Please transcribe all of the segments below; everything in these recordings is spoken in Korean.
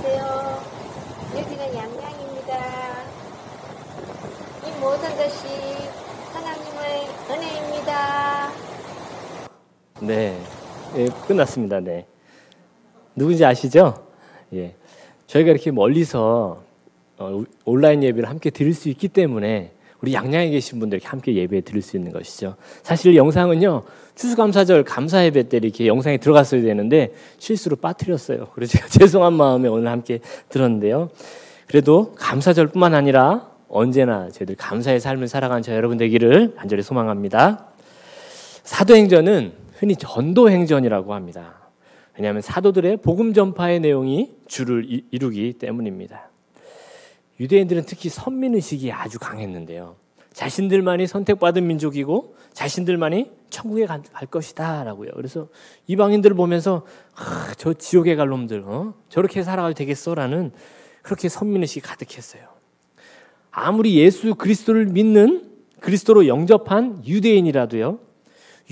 안녕하세요. 여기는 양양입니다. 이 모든 것이 하나님의 은혜입니다. 네, 예, 끝났습니다. 네, 누군지 아시죠? 예, 저희가 이렇게 멀리서 온라인 예배를 함께 드릴 수 있기 때문에 우리 양양에 계신 분들 이렇게 함께 예배 드릴 수 있는 것이죠. 사실 영상은요, 추수감사절 감사 예배 때 이렇게 영상에 들어갔어야 되는데 실수로 빠뜨렸어요. 그래서 제가 죄송한 마음에 오늘 함께 들었는데요. 그래도 감사절뿐만 아니라 언제나 저희들 감사의 삶을 살아가는 저 여러분 되기를 간절히 소망합니다. 사도행전은 흔히 전도행전이라고 합니다. 왜냐하면 사도들의 복음 전파의 내용이 주를 이루기 때문입니다. 유대인들은 특히 선민의식이 아주 강했는데요. 자신들만이 선택받은 민족이고 자신들만이 천국에 갈 것이다 라고요. 그래서 이방인들을 보면서 저 지옥에 갈 놈들 저렇게 살아가도 되겠어? 라는 그렇게 선민의식이 가득했어요. 아무리 예수 그리스도를 믿는 그리스도로 영접한 유대인이라도요,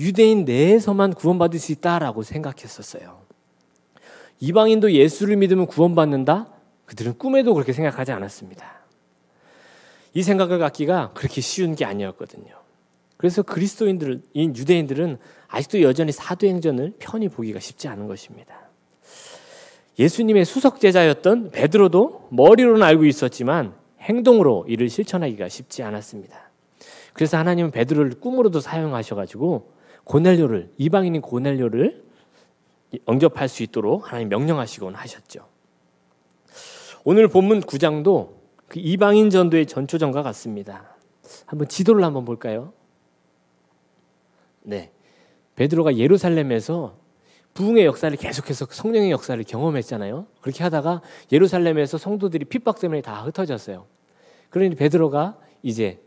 유대인 내에서만 구원받을 수 있다라고 생각했었어요. 이방인도 예수를 믿으면 구원받는다? 그들은 꿈에도 그렇게 생각하지 않았습니다. 이 생각을 갖기가 그렇게 쉬운 게 아니었거든요. 그래서 유대인들은 아직도 여전히 사도행전을 편히 보기가 쉽지 않은 것입니다. 예수님의 수석 제자였던 베드로도 머리로는 알고 있었지만 행동으로 이를 실천하기가 쉽지 않았습니다. 그래서 하나님은 베드로를 꿈으로도 사용하셔가지고 이방인인 고넬료를 영접할 수 있도록 하나님 명령하시곤 하셨죠. 오늘 본문 9장도 그 이방인 전도의 전초전과 같습니다. 한번 지도를 한번 볼까요? 네, 베드로가 예루살렘에서 부흥의 역사를 계속해서 성령의 역사를 경험했잖아요. 그렇게 하다가 예루살렘에서 성도들이 핍박 때문에 다 흩어졌어요. 그러니 베드로가 이제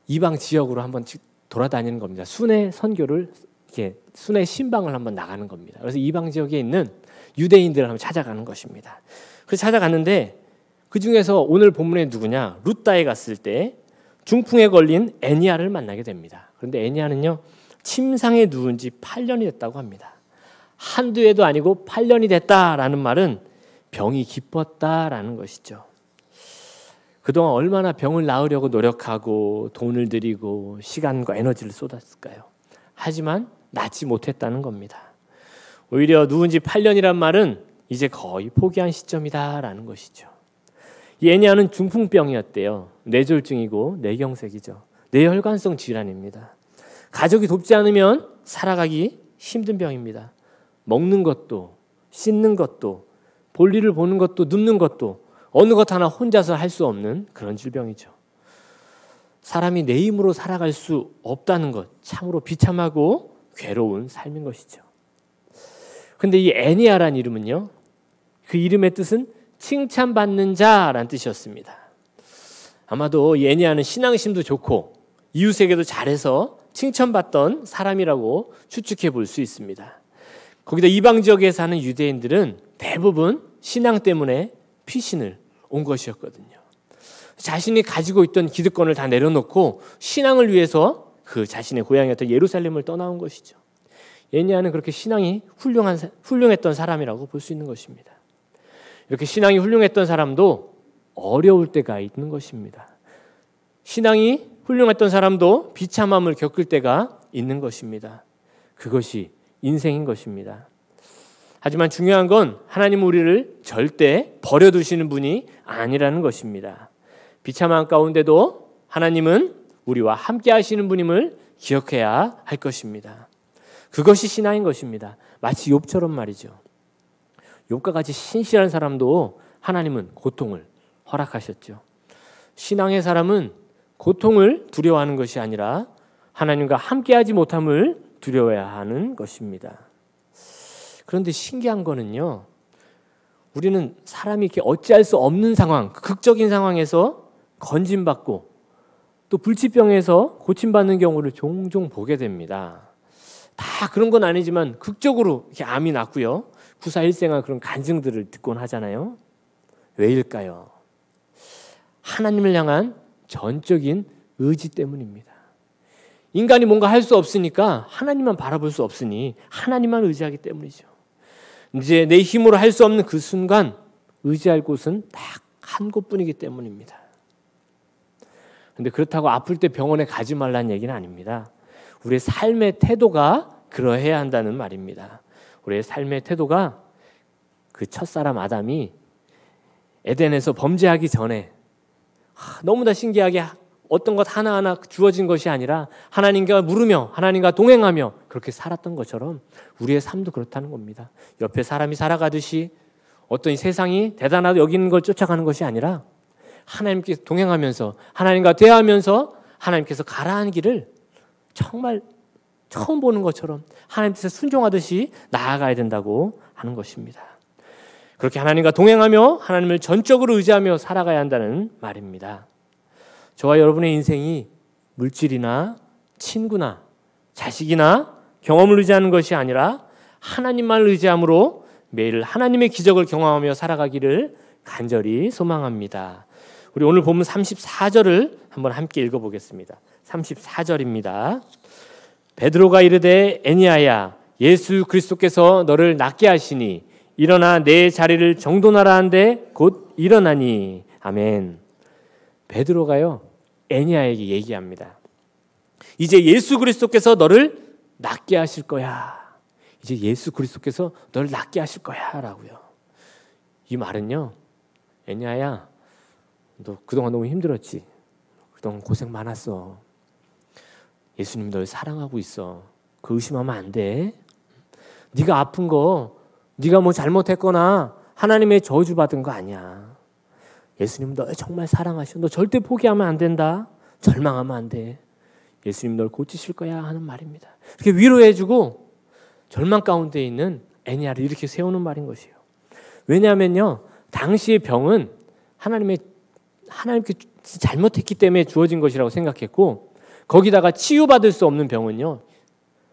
이방 지역으로 한번 돌아다니는 겁니다. 순회 선교를 이렇게 순회 신방을 한번 나가는 겁니다. 그래서 이방 지역에 있는 유대인들을 한번 찾아가는 것입니다. 그래서 찾아갔는데 그 중에서 오늘 본문에 누구냐? 루다에 갔을 때 중풍에 걸린 애니아를 만나게 됩니다. 그런데 애니아는요, 침상에 누운 지 8년이 됐다고 합니다. 한두 해도 아니고 8년이 됐다라는 말은 병이 깊었다라는 것이죠. 그동안 얼마나 병을 나으려고 노력하고 돈을 들이고 시간과 에너지를 쏟았을까요? 하지만 낫지 못했다는 겁니다. 오히려 누운 지 8년이란 말은 이제 거의 포기한 시점이다라는 것이죠. 이 애니아는 중풍병이었대요. 뇌졸중이고 뇌경색이죠. 뇌혈관성 질환입니다. 가족이 돕지 않으면 살아가기 힘든 병입니다. 먹는 것도 씻는 것도 볼일을 보는 것도 눕는 것도 어느 것 하나 혼자서 할 수 없는 그런 질병이죠. 사람이 내 힘으로 살아갈 수 없다는 것, 참으로 비참하고 괴로운 삶인 것이죠. 그런데 이 애니아란 이름은요, 그 이름의 뜻은 칭찬받는 자라는 뜻이었습니다. 아마도 이 애니아는 신앙심도 좋고 이웃에게도 잘해서 칭찬받던 사람이라고 추측해 볼 수 있습니다. 거기다 이방 지역에 사는 유대인들은 대부분 신앙 때문에 피신을 온 것이었거든요. 자신이 가지고 있던 기득권을 다 내려놓고 신앙을 위해서 그 자신의 고향이었던 예루살렘을 떠나온 것이죠. 애니아는 그렇게 신앙이 훌륭했던 사람이라고 볼 수 있는 것입니다. 이렇게 신앙이 훌륭했던 사람도 어려울 때가 있는 것입니다. 신앙이 훌륭했던 사람도 비참함을 겪을 때가 있는 것입니다. 그것이 인생인 것입니다. 하지만 중요한 건 하나님은 우리를 절대 버려두시는 분이 아니라는 것입니다. 비참한 가운데도 하나님은 우리와 함께 하시는 분임을 기억해야 할 것입니다. 그것이 신앙인 것입니다. 마치 욥처럼 말이죠. 욥과 같이 신실한 사람도 하나님은 고통을 허락하셨죠. 신앙의 사람은 고통을 두려워하는 것이 아니라 하나님과 함께하지 못함을 두려워해야 하는 것입니다. 그런데 신기한 거는요, 우리는 사람이 이렇게 어찌할 수 없는 상황, 극적인 상황에서 건진받고 또 불치병에서 고침받는 경우를 종종 보게 됩니다. 다 그런 건 아니지만 극적으로 이렇게 암이 났고요, 구사일생한 그런 간증들을 듣곤 하잖아요. 왜일까요? 하나님을 향한 전적인 의지 때문입니다. 인간이 뭔가 할 수 없으니까 하나님만 바라볼 수 없으니 하나님만 의지하기 때문이죠. 이제 내 힘으로 할 수 없는 그 순간 의지할 곳은 딱 한 곳뿐이기 때문입니다. 근데 그렇다고 아플 때 병원에 가지 말라는 얘기는 아닙니다. 우리의 삶의 태도가 그러해야 한다는 말입니다. 우리의 삶의 태도가 그 첫사람 아담이 에덴에서 범죄하기 전에 너무나 신기하게 어떤 것 하나하나 주어진 것이 아니라 하나님과 물으며 하나님과 동행하며 그렇게 살았던 것처럼 우리의 삶도 그렇다는 겁니다. 옆에 사람이 살아가듯이 어떤 세상이 대단하다고 여기는 걸 쫓아가는 것이 아니라 하나님께 동행하면서 하나님과 대화하면서 하나님께서 가라한 길을 정말 처음 보는 것처럼 하나님께서 순종하듯이 나아가야 된다고 하는 것입니다. 그렇게 하나님과 동행하며 하나님을 전적으로 의지하며 살아가야 한다는 말입니다. 저와 여러분의 인생이 물질이나 친구나 자식이나 경험을 의지하는 것이 아니라 하나님만 의지함으로 매일 하나님의 기적을 경험하며 살아가기를 간절히 소망합니다. 우리 오늘 본문 34절을 한번 함께 읽어보겠습니다. 34절입니다. 베드로가 이르되 애니야야 예수 그리스도께서 너를 낫게 하시니 일어나 내 자리를 정돈하라 한데 곧 일어나니. 아멘. 베드로가요 애니야에게 얘기합니다. 이제 예수 그리스도께서 너를 낫게 하실 거야. 이제 예수 그리스도께서 너를 낫게 하실 거야 라고요. 이 말은요 애니야야 너 그동안 너무 힘들었지. 그동안 고생 많았어. 예수님 널 사랑하고 있어. 그 의심하면 안 돼. 네가 아픈 거 네가 뭐 잘못했거나 하나님의 저주받은 거 아니야. 예수님 널 정말 사랑하셔. 너 절대 포기하면 안 된다. 절망하면 안 돼. 예수님 널 고치실 거야 하는 말입니다. 이렇게 위로해주고 절망 가운데 있는 애니야를 이렇게 세우는 말인 것이에요. 왜냐하면요 당시의 병은 하나님께 잘못했기 때문에 주어진 것이라고 생각했고 거기다가 치유받을 수 없는 병은요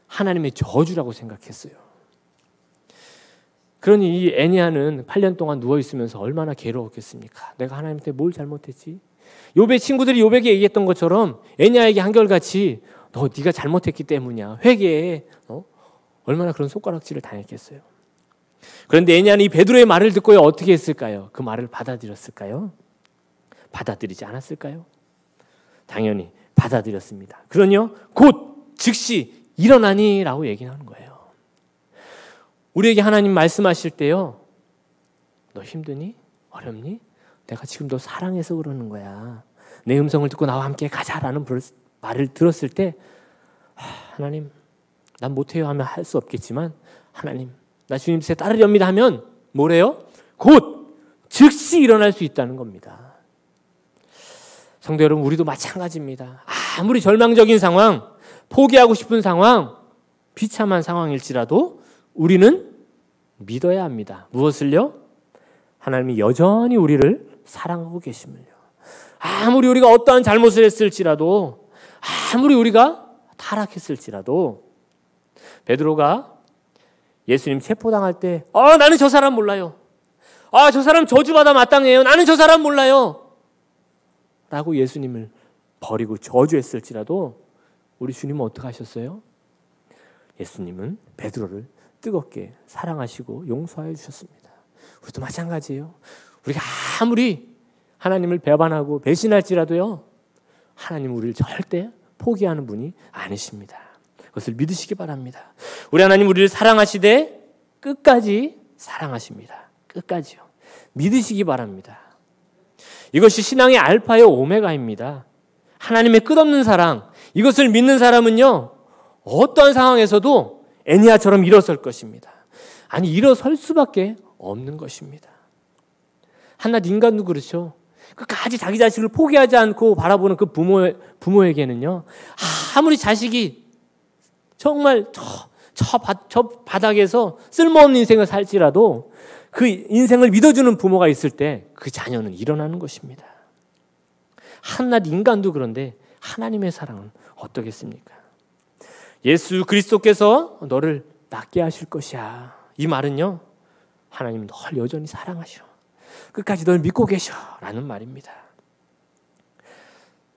하나님의 저주라고 생각했어요. 그러니 이 애니야는 8년 동안 누워있으면서 얼마나 괴로웠겠습니까? 내가 하나님한테 뭘 잘못했지? 욥의 친구들이 욥에게 얘기했던 것처럼 애니야에게 한결같이 너 네가 잘못했기 때문이야. 회개해. 얼마나 그런 손가락질을 당했겠어요. 그런데 애니야는 이 베드로의 말을 듣고 어떻게 했을까요? 그 말을 받아들였을까요? 받아들이지 않았을까요? 당연히 받아들였습니다. 그러니요 곧 즉시 일어나니 라고 얘기하는 거예요. 우리에게 하나님 말씀하실 때요 너 힘드니? 어렵니? 내가 지금 너 사랑해서 그러는 거야. 내 음성을 듣고 나와 함께 가자라는 말을 들었을 때 하나님 난 못해요 하면 할 수 없겠지만 하나님 나 주님 뜻에 따르렵니다 하면 뭐래요? 곧 즉시 일어날 수 있다는 겁니다. 성도 여러분 우리도 마찬가지입니다. 아무리 절망적인 상황, 포기하고 싶은 상황, 비참한 상황일지라도 우리는 믿어야 합니다. 무엇을요? 하나님이 여전히 우리를 사랑하고 계심을요. 아무리 우리가 어떠한 잘못을 했을지라도 아무리 우리가 타락했을지라도 베드로가 예수님 체포당할 때 나는 저 사람 몰라요. 저 사람 저주받아 마땅해요. 나는 저 사람 몰라요. 라고 예수님을 버리고 저주했을지라도 우리 주님은 어떻게 하셨어요? 예수님은 베드로를 뜨겁게 사랑하시고 용서하여 주셨습니다. 우리도 마찬가지예요. 우리가 아무리 하나님을 배반하고 배신할지라도요 하나님은 우리를 절대 포기하는 분이 아니십니다. 그것을 믿으시기 바랍니다. 우리 하나님 우리를 사랑하시되 끝까지 사랑하십니다. 끝까지요. 믿으시기 바랍니다. 이것이 신앙의 알파의 오메가입니다. 하나님의 끝없는 사랑, 이것을 믿는 사람은요 어떠한 상황에서도 애니야처럼 일어설 것입니다. 아니 일어설 수밖에 없는 것입니다. 한낱 인간도 그렇죠. 끝까지 자기 자식을 포기하지 않고 바라보는 그 부모에게는요 아무리 자식이 정말 저 바닥에서 쓸모없는 인생을 살지라도 그 인생을 믿어주는 부모가 있을 때 그 자녀는 일어나는 것입니다. 한낱 인간도 그런데 하나님의 사랑은 어떠겠습니까? 예수 그리스도께서 너를 낫게 하실 것이야. 이 말은요 하나님은 널 여전히 사랑하셔. 끝까지 널 믿고 계셔 라는 말입니다.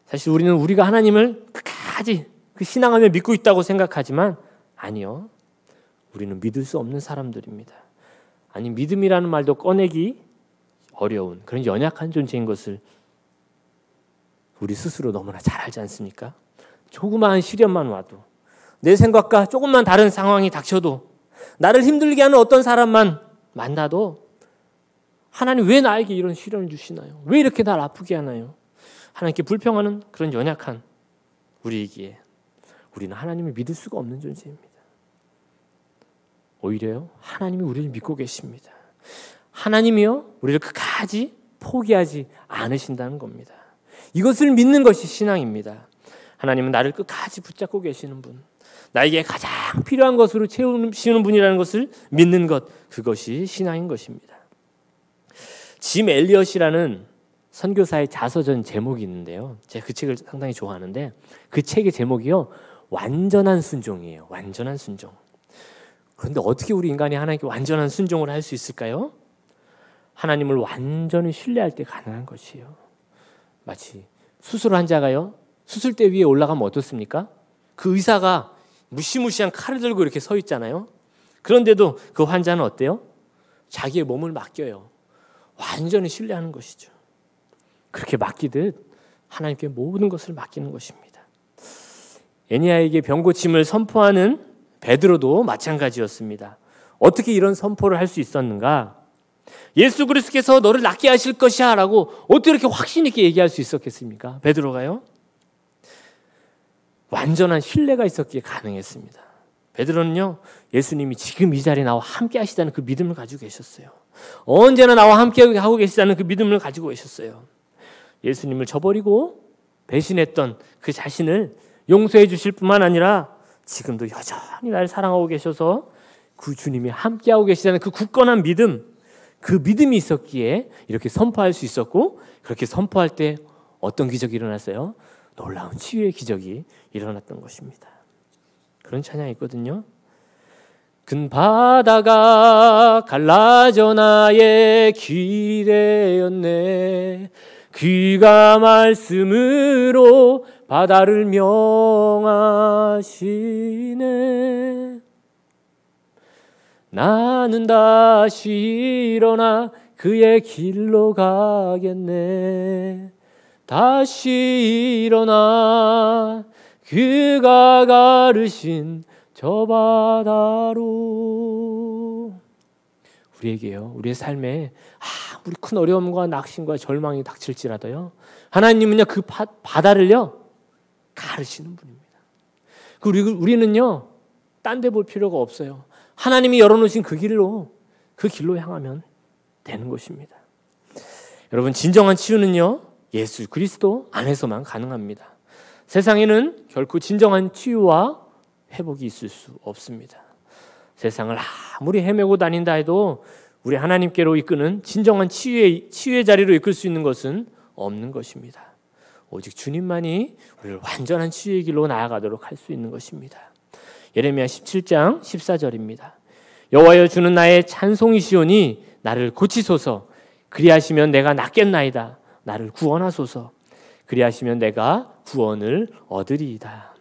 사실 우리는 우리가 하나님을 끝까지 그 신앙하며 믿고 있다고 생각하지만 아니요. 우리는 믿을 수 없는 사람들입니다. 아니 믿음이라는 말도 꺼내기 어려운 그런 연약한 존재인 것을 우리 스스로 너무나 잘 알지 않습니까? 조그마한 시련만 와도, 내 생각과 조금만 다른 상황이 닥쳐도, 나를 힘들게 하는 어떤 사람만 만나도 하나님 왜 나에게 이런 시련을 주시나요? 왜 이렇게 날 아프게 하나요? 하나님께 불평하는 그런 연약한 우리이기에 우리는 하나님을 믿을 수가 없는 존재입니다. 오히려요, 하나님이 우리를 믿고 계십니다. 하나님이요, 우리를 끝까지 포기하지 않으신다는 겁니다. 이것을 믿는 것이 신앙입니다. 하나님은 나를 끝까지 붙잡고 계시는 분, 나에게 가장 필요한 것으로 채우시는 분이라는 것을 믿는 것, 그것이 신앙인 것입니다. 짐 엘리엇이라는 선교사의 자서전 제목이 있는데요, 제가 그 책을 상당히 좋아하는데 그 책의 제목이요, 완전한 순종이에요. 완전한 순종. 그런데 어떻게 우리 인간이 하나님께 완전한 순종을 할 수 있을까요? 하나님을 완전히 신뢰할 때 가능한 것이에요. 마치 수술 환자가요, 수술대 위에 올라가면 어떻습니까? 그 의사가 무시무시한 칼을 들고 이렇게 서 있잖아요. 그런데도 그 환자는 어때요? 자기의 몸을 맡겨요. 완전히 신뢰하는 것이죠. 그렇게 맡기듯 하나님께 모든 것을 맡기는 것입니다. 에니야에게 병고침을 선포하는 베드로도 마찬가지였습니다. 어떻게 이런 선포를 할 수 있었는가? 예수 그리스도께서 너를 낫게 하실 것이야 라고 어떻게 이렇게 확신 있게 얘기할 수 있었겠습니까? 베드로가요? 완전한 신뢰가 있었기에 가능했습니다. 베드로는요, 예수님이 지금 이 자리에 나와 함께 하시다는 그 믿음을 가지고 계셨어요. 언제나 나와 함께 하고 계시다는 그 믿음을 가지고 계셨어요. 예수님을 저버리고 배신했던 그 자신을 용서해 주실 뿐만 아니라 지금도 여전히 나를 사랑하고 계셔서 그 주님이 함께하고 계시다는 그 굳건한 믿음, 그 믿음이 있었기에 이렇게 선포할 수 있었고, 그렇게 선포할 때 어떤 기적이 일어났어요? 놀라운 치유의 기적이 일어났던 것입니다. 그런 찬양이 있거든요. 큰 바다가 갈라져 나의 길이 되었네. 귀가 말씀으로 바다를 명하시네. 나는 다시 일어나 그의 길로 가겠네. 다시 일어나 그가 가르신 저 바다로. 우리에게요, 우리의 삶에 아무리 큰 어려움과 낙심과 절망이 닥칠지라도요, 하나님은요 그 바다를요 가르시는 분입니다. 그리고 우리는요 딴 데 볼 필요가 없어요. 하나님이 열어놓으신 그 길로 향하면 되는 것입니다. 여러분, 진정한 치유는요 예수 그리스도 안에서만 가능합니다. 세상에는 결코 진정한 치유와 회복이 있을 수 없습니다. 세상을 아무리 헤매고 다닌다 해도 우리 하나님께로 이끄는 진정한 치유의 자리로 이끌 수 있는 것은 없는 것입니다. 오직 주님만이 우리를 완전한 치유의 길로 나아가도록 할 수 있는 것입니다. 예레미야 17장 14절입니다. 여호와여, 주는 나의 찬송이시오니 나를 고치소서. 그리하시면 내가 낫겠나이다. 나를 구원하소서. 그리하시면 내가 구원을 얻으리이다.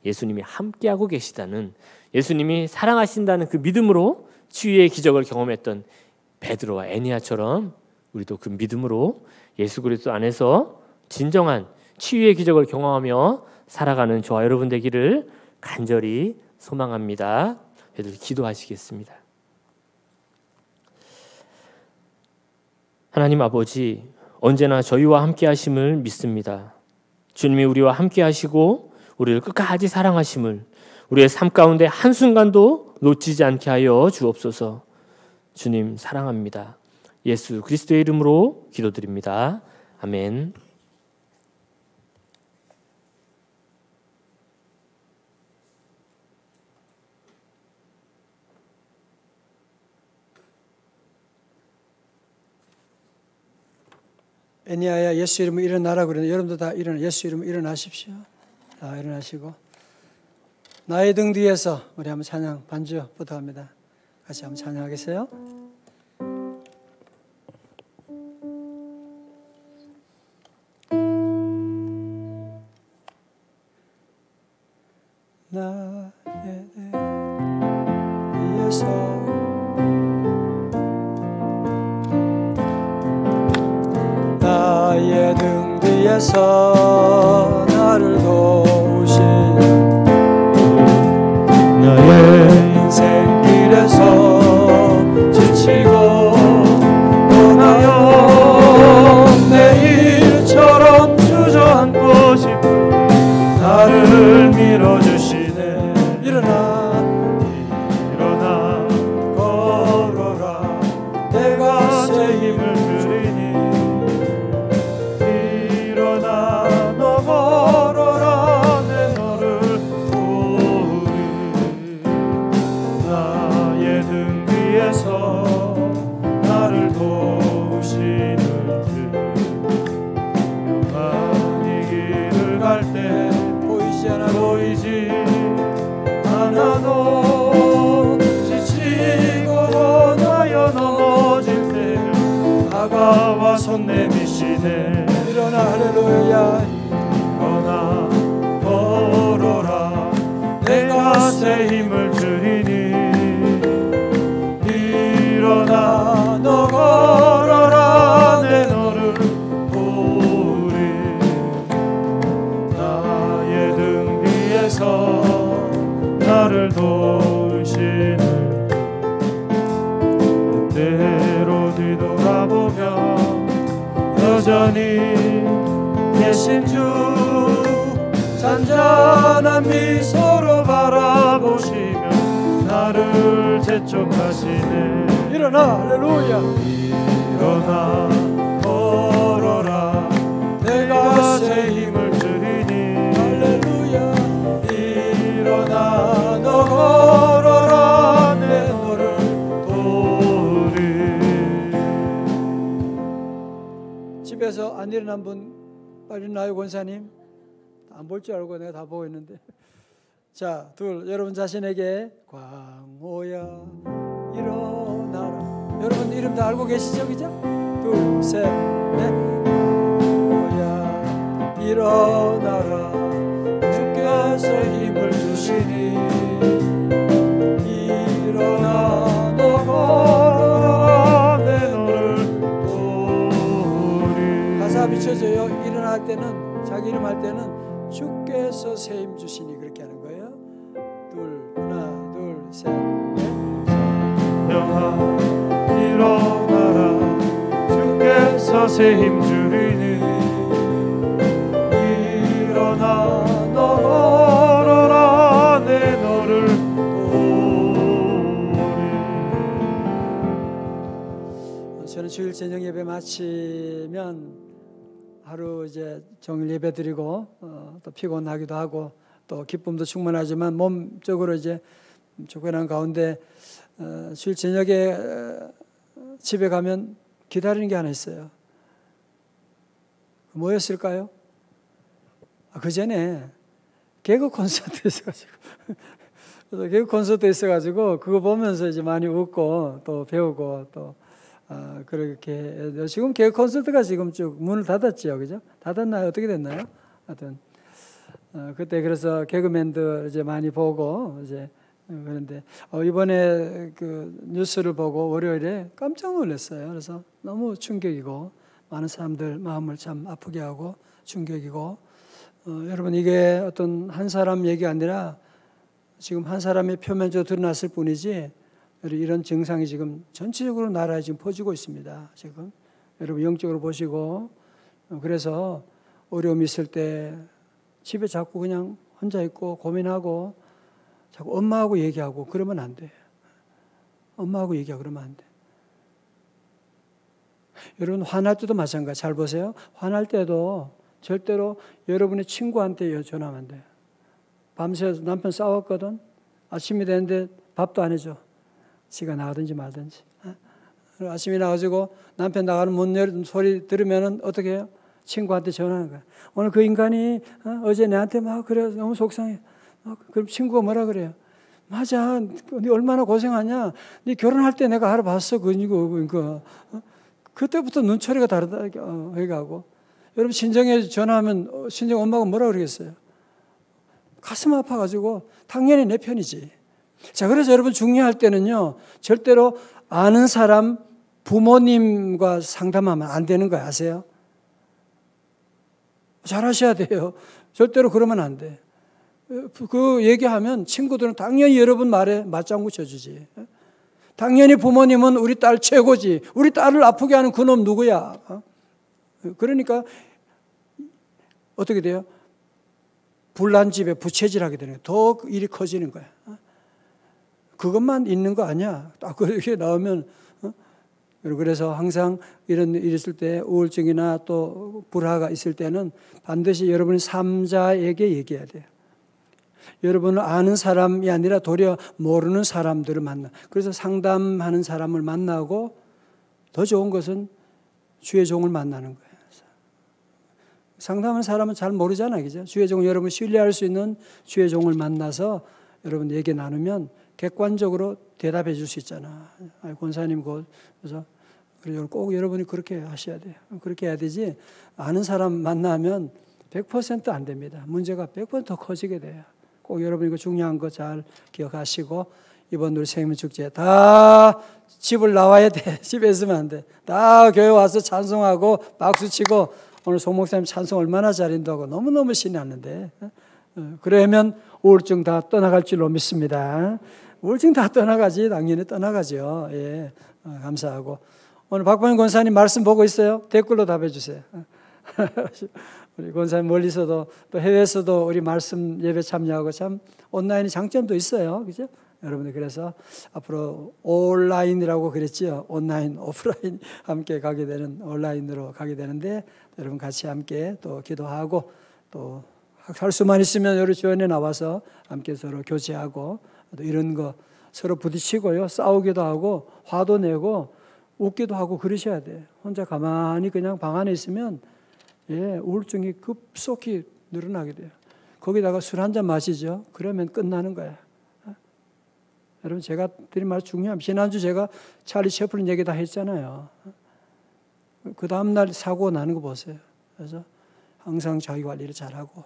예수님이 함께하고 계시다는, 예수님이 사랑하신다는 그 믿음으로 치유의 기적을 경험했던 베드로와 에니야처럼 우리도 그 믿음으로 예수 그리스도 안에서 진정한 치유의 기적을 경험하며 살아가는 저와 여러분 되기를 간절히 소망합니다. 여러분 기도하시겠습니다. 하나님 아버지, 언제나 저희와 함께 하심을 믿습니다. 주님이 우리와 함께 하시고 우리를 끝까지 사랑하심을 우리의 삶 가운데 한순간도 놓치지 않게 하여 주옵소서. 주님 사랑합니다. 예수 그리스도의 이름으로 기도드립니다. 아멘. 애니야야, 예수 이름으로 일어나라 그러는데 여러분도 다 일어나, 예수 이름으로 일어나십시오. 다 일어나시고 나의 등 뒤에서 우리 한번 찬양 반주 부탁합니다. 같이 한번 찬양하겠어요? 나의 등 뒤에서 뒤에서 나를 도우시는 나의 인생 길에서 지치고 떠나요 내일처럼 주저앉고 싶은 나를 밀어주시네 일어나 걸어라 내가 새 힘을 주리니 일어나 너 걸어라 내 너를 도우리 나의 등 뒤에서 나를 도우시는 주 평안히 길을 갈 때 보이지 않아도 지치고 나여 넘어질 때 다가와 손 내미시네 일어나 할렐루야 일어나 걸어라 내가 새 힘을 주리니 일어나 너 걸어라 내 너를 도우리 나의 등 뒤에서 나를 도우시는 때로 뒤돌아보면 여전히 계신 주 잔잔한 미소로 바라보시며 나를 재촉하시네 일어나 할렐루야 일어나 걸어라 내가 새 힘을 주리니 할렐루야 일어나 너 걸어라 내 너를 도우리 집에서 안 일어난 분 빨리 일어나요 권사님 안 볼 줄 알고 내가 다 보고 있는데 자, 둘, 여러분 자신에게 광호야 일어나라 여러분 이름 다 알고 계시죠? 그죠? 둘, 셋, 넷 광호야 일어나라 주께서 힘을 주시니 일어나 너 걸어라 내 너를 도우리 가사 비춰져요. 일어날 때는 자기 이름 할 때는 주께서 새 힘 주시니 그렇게 하는 거예요. 하나 둘 셋 넷 영아 일어나라 주께서 새 힘 주리니 일어나 너 걸어라 내 너를 도우리 저는 주일 저녁 예배 마치면 하루 이제 종일 예배 드리고 또 피곤하기도 하고 또 기쁨도 충만하지만 몸적으로 이제 쫓겨난 가운데 주일 저녁에 집에 가면 기다리는 게 하나 있어요. 뭐였을까요? 그 전에 개그 콘서트 있어가지고 그래서 개그 콘서트 있어가지고 그거 보면서 이제 많이 웃고 또 배우고 또 그렇게 지금 개그 콘서트가 지금 쭉 문을 닫았지요, 그죠? 닫았나요? 어떻게 됐나요? 하여튼 그때 그래서 개그맨들 이제 많이 보고 이제 그런데 이번에 그 뉴스를 보고 월요일에 깜짝 놀랐어요. 그래서 너무 충격이고 많은 사람들 마음을 참 아프게 하고 충격이고 여러분 이게 어떤 한 사람 얘기가 아니라 지금 한 사람의 표면적으로 드러났을 뿐이지 이런 증상이 지금 전체적으로 나라에 지금 퍼지고 있습니다. 지금 여러분 영적으로 보시고 그래서 어려움이 있을 때 집에 자꾸 그냥 혼자 있고 고민하고 자꾸 엄마하고 얘기하고 그러면 안 돼. 엄마하고 얘기하고 그러면 안 돼. 여러분 화날 때도 마찬가지. 잘 보세요. 화날 때도 절대로 여러분의 친구한테 전화하면 안 돼. 밤새 남편 싸웠거든. 아침이 됐는데 밥도 안 해줘. 지가 나가든지 말든지. 아침에 나가지고 남편 나가는 문 열는 소리 들으면 어떻게 해요? 친구한테 전화하는 거야. 오늘 그 인간이 어제 내한테 막 그래 너무 속상해. 그럼 친구가 뭐라 그래요? 맞아. 네 얼마나 고생하냐. 네 결혼할 때 내가 알아봤어. 그거. 그때부터 눈초리가 다르다. 회가하고. 여러분 친정에 전화하면 친정 엄마가 뭐라 그러겠어요? 가슴 아파가지고 당연히 내 편이지. 자, 그래서 여러분 중요할 때는요, 절대로 아는 사람 부모님과 상담하면 안 되는 거 아세요? 잘하셔야 돼요. 절대로 그러면 안 돼. 그 얘기하면 친구들은 당연히 여러분 말에 맞장구 쳐주지. 당연히 부모님은 우리 딸 최고지. 우리 딸을 아프게 하는 그놈 누구야? 그러니까 어떻게 돼요? 불난 집에 부채질하게 되는 거야. 더 일이 커지는 거야. 그것만 있는 거 아니야. 딱 그렇게 나오면. 그래서 항상 이런 일 있을 때 우울증이나 또 불화가 있을 때는 반드시 여러분이 삼자에게 얘기해야 돼요. 여러분은 아는 사람이 아니라 도리어 모르는 사람들을 만나. 그래서 상담하는 사람을 만나고 더 좋은 것은 주의 종을 만나는 거예요. 상담하는 사람은 잘 모르잖아요. 그죠? 주의 종은 여러분 신뢰할 수 있는 주의 종을 만나서 여러분 얘기 나누면 객관적으로 대답해 줄 수 있잖아. 권사님 그래서 꼭 여러분이 그렇게 하셔야 돼요. 그렇게 해야 되지. 아는 사람 만나면 100% 안 됩니다. 문제가 100% 더 커지게 돼요. 꼭 여러분 이거 중요한 거 잘 기억하시고 이번 우리 생명축제 다 집을 나와야 돼. 집에 있으면 안 돼. 다 교회 와서 찬송하고 박수치고 오늘 송 목사님 찬송 얼마나 잘한다고 너무너무 신이 났는데 그러면 우울증 다 떠나갈 줄로 믿습니다. 우울증 다 떠나가지. 당연히 떠나가죠. 예, 감사하고 오늘 박범인 권사님 말씀 보고 있어요? 댓글로 답해 주세요. 우리 권사님 멀리서도 또 해외에서도 우리 말씀 예배 참여하고 참 온라인의 장점도 있어요. 그죠? 여러분들 그래서 앞으로 온라인이라고 그랬지요. 온라인, 오프라인 함께 가게 되는 온라인으로 가게 되는데 여러분 같이 함께 또 기도하고 또 할 수만 있으면 여러 주연에 나와서 함께 서로 교제하고 또 이런 거 서로 부딪히고요. 싸우기도 하고 화도 내고 웃기도 하고 그러셔야 돼요. 혼자 가만히 그냥 방 안에 있으면 예, 우울증이 급속히 늘어나게 돼요. 거기다가 술 한 잔 마시죠. 그러면 끝나는 거야. 여러분 제가 드린 말 중요합니다. 지난주 제가 찰리 채플린 얘기 다 했잖아요. 그 다음날 사고 나는 거 보세요. 그래서 항상 자기 관리를 잘하고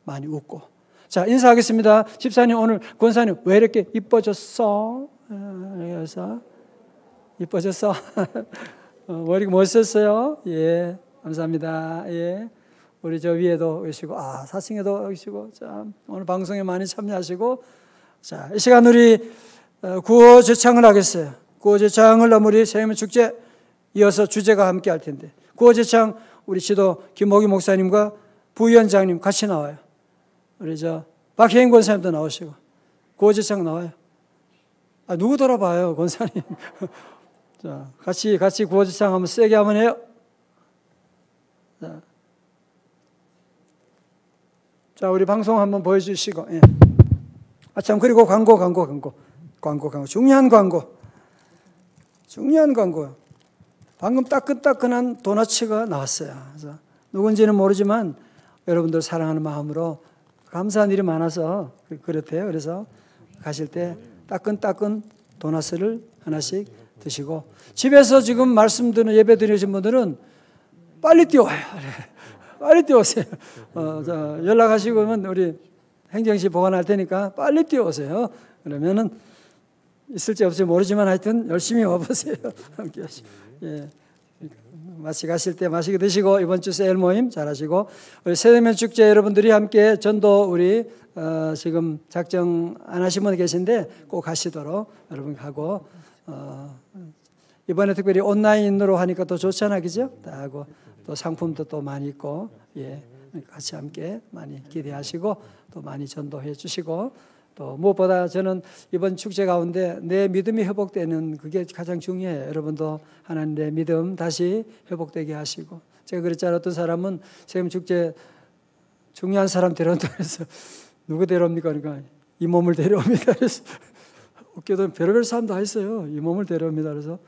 많이 웃고. 자, 인사하겠습니다. 집사님 오늘 권사님 왜 이렇게 이뻐졌어? 그래서 이뻐졌어? 머리가 멋있었어요? 예, 감사합니다. 예, 우리 저 위에도 계시고, 4층에도 계시고, 참 오늘 방송에 많이 참여하시고, 자, 이 시간 우리 구호 제창을 하겠어요. 구호 제창을 우리 생명축제 이어서 주제가 함께 할 텐데, 구호 제창 우리 지도 김호기 목사님과 부위원장님 같이 나와요. 우리 저 박혜인 권사님도 나오시고, 구호 제창 나와요. 누구 돌아봐요, 권사님. 자, 같이 구호 제창 한번 세게 한번 해요. 자, 우리 방송 한번 보여주시고, 예. 참, 그리고 광고. 중요한 광고. 방금 따끈따끈한 도너츠가 나왔어요. 그래서 누군지는 모르지만 여러분들 사랑하는 마음으로 감사한 일이 많아서 그렇대요. 그래서 가실 때 따끈따끈 도너츠를 하나씩 드시고 집에서 지금 말씀 듣는 예배 드리신 분들은 빨리 뛰어와요. 빨리 뛰어오세요. 연락하시면 우리 행정실 보관할 테니까 빨리 뛰어오세요. 그러면은 있을지 없을지 모르지만 하여튼 열심히 와보세요. 함께 하시고. 예. 마시 가실 때 마시게 드시고 이번 주 세일 모임 잘하시고 우리 세대면 축제 여러분들이 함께 전도 우리 지금 작정 안 하신 분 계신데 꼭 가시도록 여러분 가고 이번에 특별히 온라인으로 하니까 또 좋잖아, 그죠? 하고 또 상품도 또 많이 있고 예. 같이 함께 많이 기대하시고 또 많이 전도해 주시고 또 무엇보다 저는 이번 축제 가운데 내 믿음이 회복되는 그게 가장 중요해요. 여러분도 하나님의 믿음 다시 회복되게 하시고 제가 그랬잖아요. 어떤 사람은 지금 축제 중요한 사람 데려온다 그래서 누구 데려옵니까? 그러니까 이 몸을 데려옵니다. 그래서 웃겨도 별의별 사람 다 있어요. 이 몸을 데려옵니다. 그래서